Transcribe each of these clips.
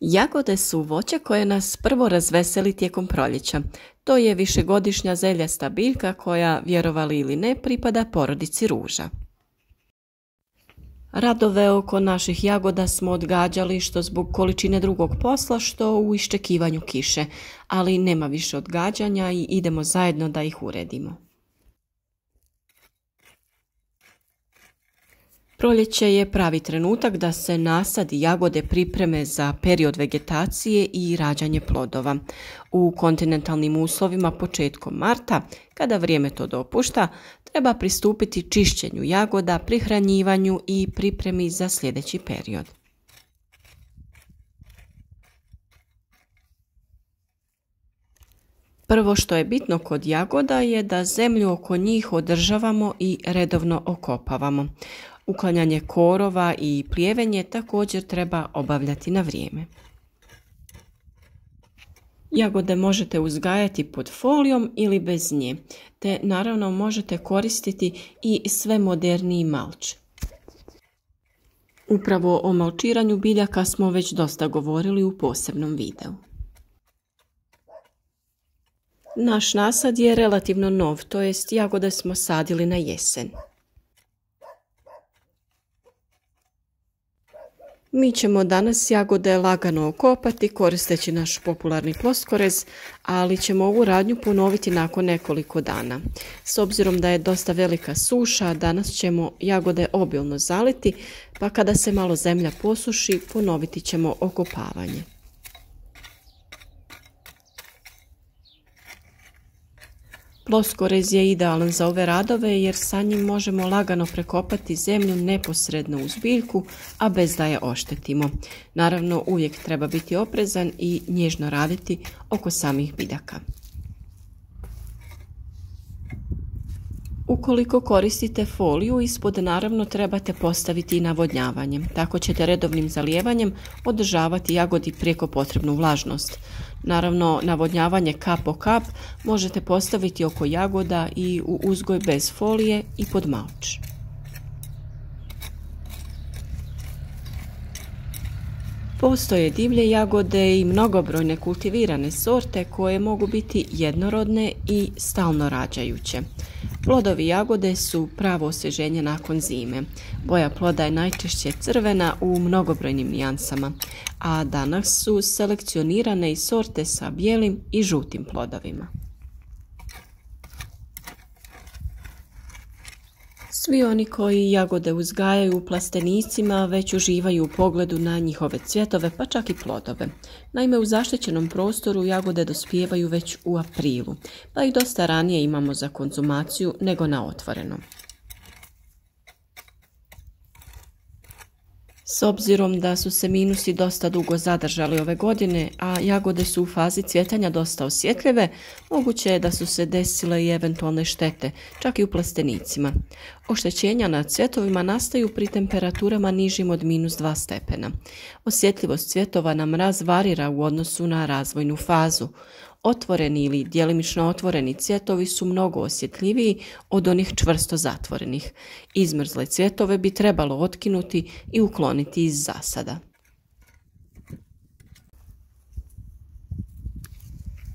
Jagode su voće koje nas prvo razveseli tijekom proljeća. To je višegodišnja zeljasta biljka koja, vjerovali ili ne, pripada porodici ruža. Radove oko naših jagoda smo odgađali što zbog količine drugog posla, što u iščekivanju kiše, ali nema više odgađanja i idemo zajedno da ih uredimo. Proljeće je pravi trenutak da se nasad i jagode pripreme za period vegetacije i rađanje plodova. U kontinentalnim uslovima početkom marta, kada vrijeme to dopušta, treba pristupiti čišćenju jagoda, prihranjivanju i pripremi za sljedeći period. Prvo što je bitno kod jagoda je da zemlju oko njih održavamo i redovno okopavamo. Uklanjanje korova i plijevenje također treba obavljati na vrijeme. Jagode možete uzgajati pod folijom ili bez nje, te naravno možete koristiti i sve moderniji malč. Upravo o malčiranju biljaka smo već dosta govorili u posebnom videu. Naš nasad je relativno nov, to jest jagode smo sadili na jesen. Mi ćemo danas jagode lagano okopati koristeći naš popularni ploskorez, ali ćemo ovu radnju ponoviti nakon nekoliko dana. S obzirom da je dosta velika suša, danas ćemo jagode obilno zaliti, pa kada se malo zemlja posuši, ponoviti ćemo okopavanje. Ploskorez je idealan za ove radove jer sa njim možemo lagano prekopati zemlju neposredno uz biljku, a bez da je oštetimo. Naravno, uvijek treba biti oprezan i nježno raditi oko samih biljaka. Ukoliko koristite foliju, ispod naravno trebate postaviti i navodnjavanje. Tako ćete redovnim zalijevanjem održavati jagodi prijeko potrebnu vlažnost. Naravno, navodnjavanje kap po kap možete postaviti oko jagoda i u uzgoj bez folije i pod malč. Postoje divlje jagode i mnogobrojne kultivirane sorte koje mogu biti jednorodne i stalno rađajuće. Plodovi jagode su pravo osvježenje nakon zime. Boja ploda je najčešće crvena u mnogobrojnim nijansama, a danas su selekcionirane i sorte sa bijelim i žutim plodovima. Svi oni koji jagode uzgajaju u plastenicima već uživaju u pogledu na njihove cvjetove, pa čak i plodove. Naime, u zaštićenom prostoru jagode dospijevaju već u aprilu, pa ih dosta ranije imamo za konzumaciju nego na otvorenom. S obzirom da su se minusi dosta dugo zadržali ove godine, a jagode su u fazi cvjetanja dosta osjetljive, moguće je da su se desile i eventualne štete, čak i u plastenicima. Oštećenja na cvjetovima nastaju pri temperaturama nižim od -2 stepena. Osjetljivost cvjetova na mraz varira u odnosu na razvojnu fazu. Otvoreni ili djelimično otvoreni cvjetovi su mnogo osjetljiviji od onih čvrsto zatvorenih. Izmrzle cvjetove bi trebalo otkinuti i ukloniti iz zasada.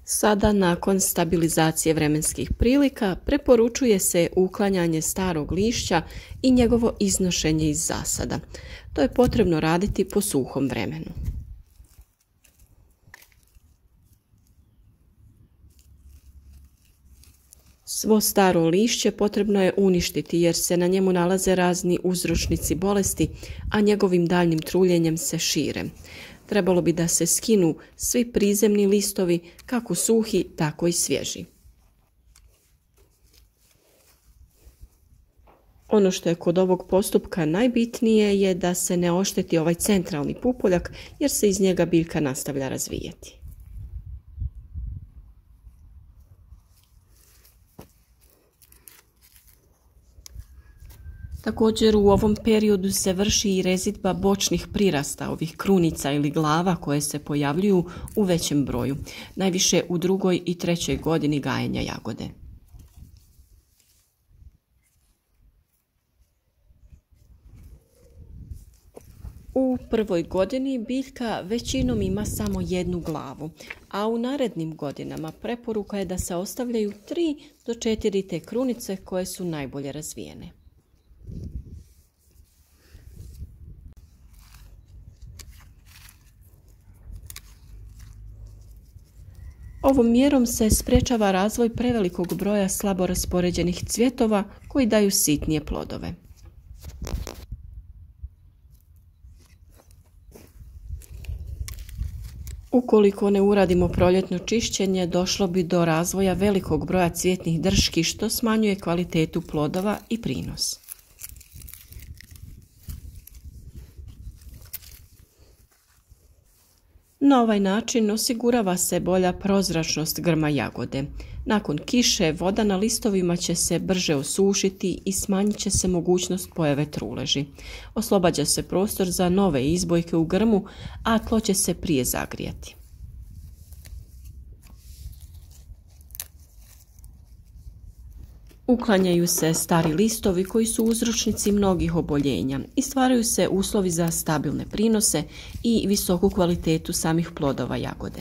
Sada, nakon stabilizacije vremenskih prilika, preporučuje se uklanjanje starog lišća i njegovo iznošenje iz zasada. To je potrebno raditi po suhom vremenu. Svo staro lišće potrebno je uništiti jer se na njemu nalaze razni uzročnici bolesti, a njegovim daljnjim truljenjem se šire. Trebalo bi da se skinu svi prizemni listovi, kako suhi, tako i svježi. Ono što je kod ovog postupka najbitnije je da se ne ošteti ovaj centralni pupoljak jer se iz njega biljka nastavlja razvijati. Također u ovom periodu se vrši i rezidba bočnih prirasta, ovih krunica ili glava koje se pojavljuju u većem broju, najviše u 2. i 3. godini gajenja jagode. U prvoj godini biljka većinom ima samo jednu glavu, a u narednim godinama preporuka je da se ostavljaju 3 do 4 te krunice koje su najbolje razvijene. Ovom mjerom se sprečava razvoj prevelikog broja slabo raspoređenih cvjetova koji daju sitnije plodove. Ukoliko ne uradimo proljetno čišćenje, došlo bi do razvoja velikog broja cvjetnih drški što smanjuje kvalitetu plodova i prinos. Na ovaj način osigurava se bolja prozračnost grma jagode. Nakon kiše, voda na listovima će se brže osušiti i smanjit će se mogućnost pojave truleži. Oslobađa se prostor za nove izbojke u grmu, a tlo će se prije zagrijati. Uklanjaju se stari listovi koji su uzročnici mnogih oboljenja i stvaraju se uslovi za stabilne prinose i visoku kvalitetu samih plodova jagode.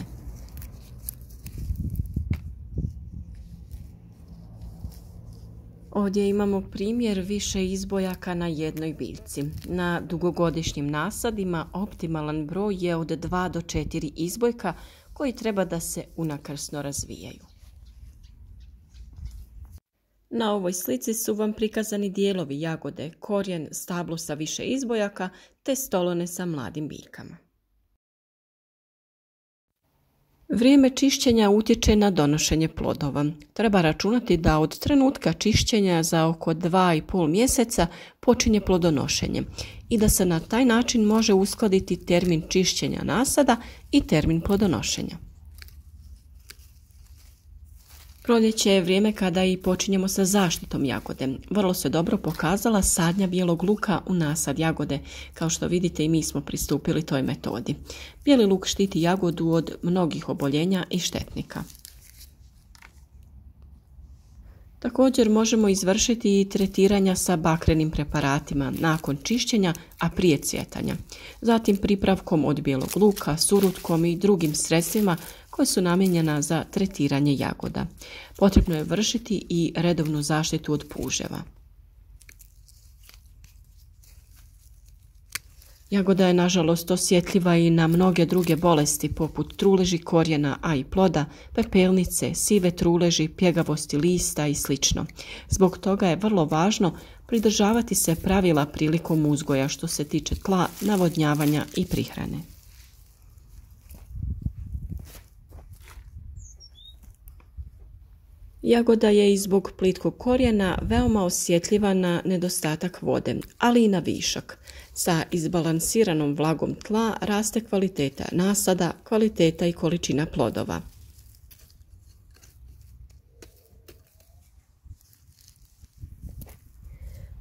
Ovdje imamo primjer više izbojaka na jednoj biljci. Na dugogodišnjim nasadima optimalan broj je od 2 do 4 izbojka koji treba da se unakrsno razvijaju. Na ovoj slici su vam prikazani dijelovi jagode, korijen, stablo sa više izbojaka te stolone sa mladim biljkama. Vrijeme čišćenja utječe na donošenje plodova. Treba računati da od trenutka čišćenja za oko 2,5 mjeseca počinje plodonošenje i da se na taj način može uskladiti termin čišćenja nasada i termin plodonošenja. Proljeće je vrijeme kada i počinjemo sa zaštitom jagode. Vrlo se dobro pokazala sadnja bijelog luka u nasad jagode. Kao što vidite i mi smo pristupili toj metodi. Bijeli luk štiti jagodu od mnogih oboljenja i štetnika. Također možemo izvršiti i tretiranja sa bakrenim preparatima nakon čišćenja, a prije cvjetanja. Zatim pripravkom od bijelog luka, surutkom i drugim sredstvima koje su namijenjena za tretiranje jagoda. Potrebno je vršiti i redovnu zaštitu od puževa. Jagoda je nažalost osjetljiva i na mnoge druge bolesti poput truleži korijena, a i ploda, pepelnice, sive truleži, pjegavosti lista i sl. Zbog toga je vrlo važno pridržavati se pravila prilikom uzgoja što se tiče tla, navodnjavanja i prihrane. Jagoda je i zbog plitkog korijena veoma osjetljiva na nedostatak vode, ali i na višak. Sa izbalansiranom vlagom tla raste kvaliteta nasada, kvaliteta i količina plodova.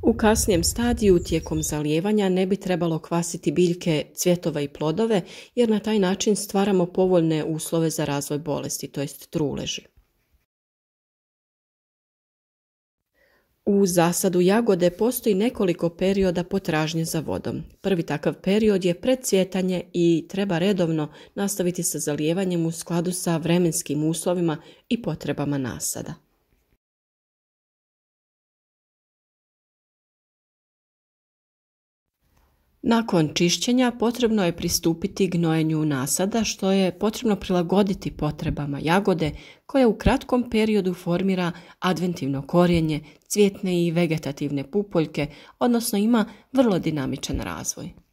U kasnijem stadiju tijekom zalijevanja ne bi trebalo kvasiti biljke, cvjetova i plodove jer na taj način stvaramo povoljne uslove za razvoj bolesti, to jest truleži. U zasadu jagode postoji nekoliko perioda potražnje za vodom. Prvi takav period je predcvjetanje i treba redovno nastaviti sa zalijevanjem u skladu sa vremenskim uslovima i potrebama nasada. Nakon čišćenja potrebno je pristupiti gnojenju nasada što je potrebno prilagoditi potrebama jagode koja u kratkom periodu formira adventivno korijenje, cvjetne i vegetativne pupoljke, odnosno ima vrlo dinamičan razvoj.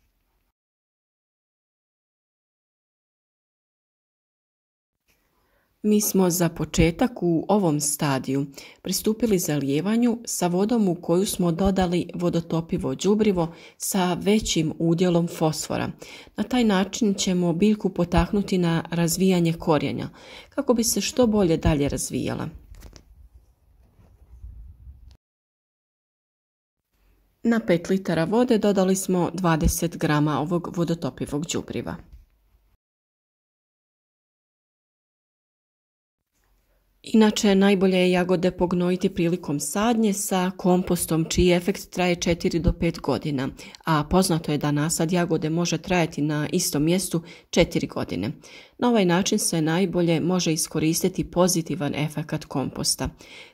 Mi smo za početak u ovom stadiju pristupili zalijevanju sa vodom u koju smo dodali vodotopivo đubrivo sa većim udjelom fosfora. Na taj način ćemo biljku potaknuti na razvijanje korijenja kako bi se što bolje dalje razvijala. Na 5 litara vode dodali smo 20 grama ovog vodotopivog đubriva. Inače, najbolje je jagode pognojiti prilikom sadnje sa kompostom čiji efekt traje 4 do 5 godina, a poznato je da nasad jagode može trajati na istom mjestu 4 godine. Na ovaj način se najbolje može iskoristiti pozitivan efekat komposta.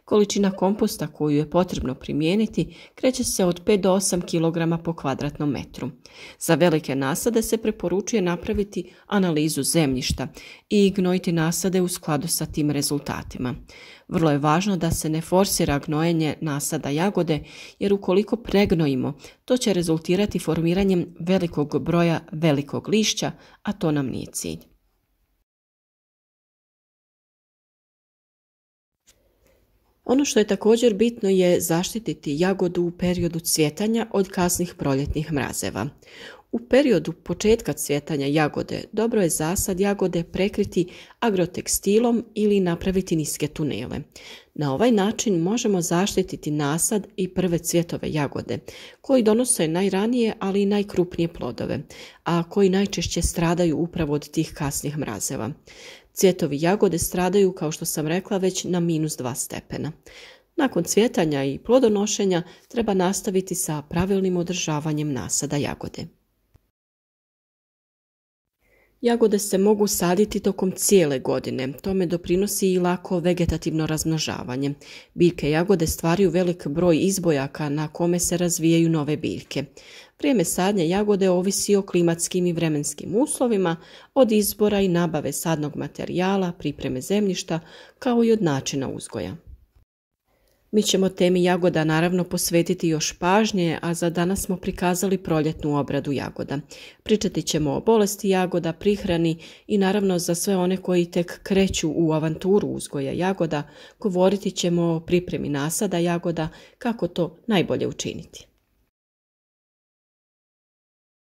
Količina komposta koju je potrebno primijeniti kreće se od 5 do 8 kg po kvadratnom metru. Za velike nasade se preporučuje napraviti analizu zemljišta i gnojiti nasade u skladu sa tim rezultatima. Vrlo je važno da se ne forsira gnojenje nasada jagode, jer ukoliko pregnojimo, to će rezultirati formiranjem velikog broja velikog lišća, a to nam nije cilj. Ono što je također bitno je zaštititi jagodu u periodu cvjetanja od kasnih proljetnih mrazeva. U periodu početka cvjetanja jagode dobro je zasad jagode prekriti agrotekstilom ili napraviti niske tunele. Na ovaj način možemo zaštititi nasad i prve cvjetove jagode, koji donose najranije, ali i najkrupnije plodove, a koji najčešće stradaju upravo od tih kasnih mrazeva. Cvjetovi jagode stradaju, kao što sam rekla, već na -2 stepena. Nakon cvjetanja i plodonošenja treba nastaviti sa pravilnim održavanjem nasada jagode. Jagode se mogu saditi tokom cijele godine, tome doprinosi i lako vegetativno razmnožavanje. Biljke jagode stvaraju velik broj izbojaka na kome se razvijaju nove biljke. Vrijeme sadnje jagode ovisi o klimatskim i vremenskim uslovima, od izbora i nabave sadnog materijala, pripreme zemljišta, kao i od načina uzgoja. Mi ćemo temi jagoda naravno posvetiti još pažnje, a za danas smo prikazali proljetnu obradu jagoda. Pričati ćemo o bolesti jagoda, prihrani i naravno za sve one koji tek kreću u avanturu uzgoja jagoda, govoriti ćemo o pripremi nasada jagoda, kako to najbolje učiniti.